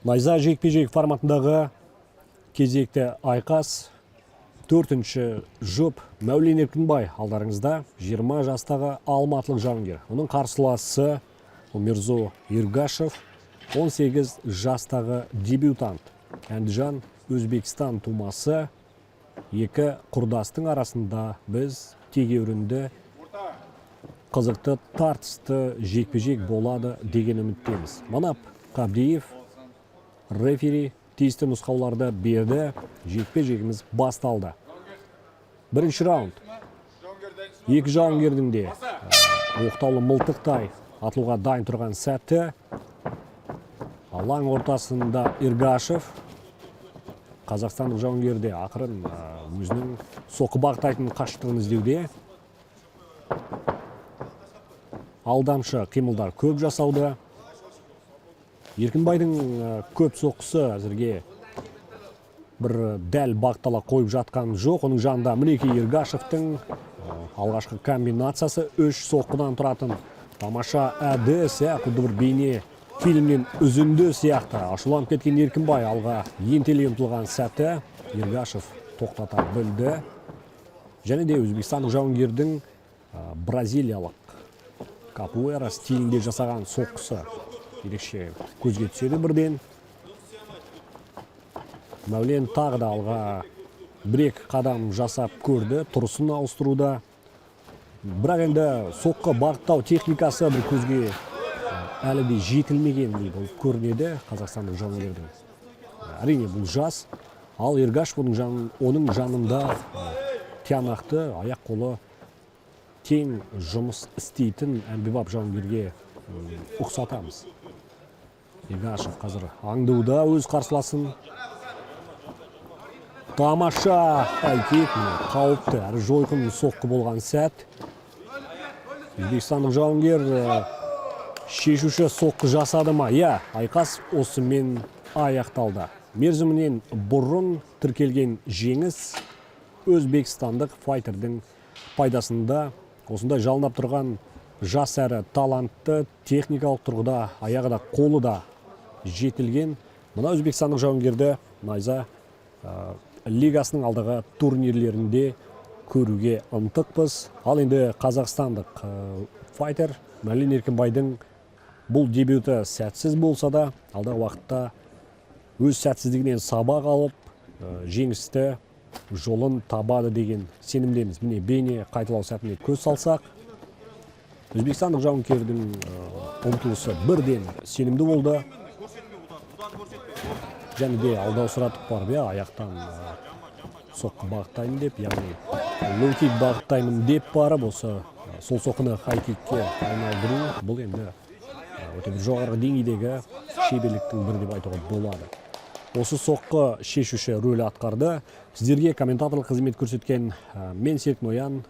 Найза жекпе-жек форматындағы кезекті айқас 4-ші жұп Мәулен Еркінбай алдарыңызда 20 жастағы алматылық жауынгер. Оның қарсыласы Мирзо Иргашев 18 жастағы дебютант. Әндіжан Өзбекстан тумасы екі құрдастың арасында біз тегеурінді қызықты тартысты жекпе-жек болады деген үміттеміз. Манап Қабдиев рефери тиісті нұсқауларды берді. Жекпе-жегіміз басталды. Бірінші раунд. Екі жауынгердің де оқтаулы мылтықтай атылуға дайын тұрған сәтті. Алаң ортасында Иргашев. Қазақстандық жауынгерде ақырын өзінің соққы бағыттайтын қашықтығын іздеуде. Алдамшы қимылдар көп жасауда. Еркінбайдың көп соққысы әзірге бір дәл бағыттала қойып жатқан жоқ. Оның жанында мінекей Иргашевтың алғашқы комбинациясы 3 соққыдан тұратын тамаша әдіс, құдды бір бейне фильмнен үзінді сияқты. Ашуланып кеткен Еркінбай алға ентелей ұмтылған сәтті Иргашев тоқтата білді. Және де Өзбекстандық жауынгердің бразилиялық капуэра стилінде жасаған соққысы ерекше көзге түседі бірден. Мәулен тағы да алға бір-екі қадам жасап көрді, тұрысын ауыстыруда. Бірақ енді соққы бағыттау техникасы бір көзге әлі де жетілмеген болып көрінеді қазақстандық жауынгердің. Әрине бұл жас, ал Иргашев оның жанында тиянақты, аяқ қолы тең жұмыс істейтін әмбебап жауынгерге ұқсатамыз. Иргашев қазір аңдуда өз қарсыласын. Тамаша әлкет, қауіпті, әрі жойқын соққы болған сәт. Өзбекстандық жауынгер шешуші соққы жасады ма? Айқас осымен аяқталды. Мерзімінен бұрын тіркелген жеңіс өзбекстандық файтердің пайдасында. Осындай жалынап тұрған жас әрі талантты, техникалық тұрғыда аяғы да қолы да жетілген. Мына өзбекстандық жауынгерді найза лигасының алдағы турнирлерінде көруге ынтықпыз. Ал енді қазақстандық файтер Мәулен Еркінбайдың бұл дебюті сәтсіз болса да, алдағы уақытта өз сәтсіздігінен сабақ алып, жеңісті жолын табады деген сенімдеміз. Міне бейне қайталау сәтіне көз салсақ, Өзбекстандық жауынгердің ұмтылысы бірден сенімді болды. Және де алдау сұратып бар бе, аяқтан соққы бағыттаймын деп, яғни лоу-кик бағыттаймын деп барып, осы сол соққыны хай-кикке айналдыру, бұл енді өте бір жоғарғы деңгейдегі шеберліктің бірі деп айтуға болады. Осы соққы шешуші рөл атқарды. Сіздерге комментаторлық қызмет көрсеткен мен Серік Ноян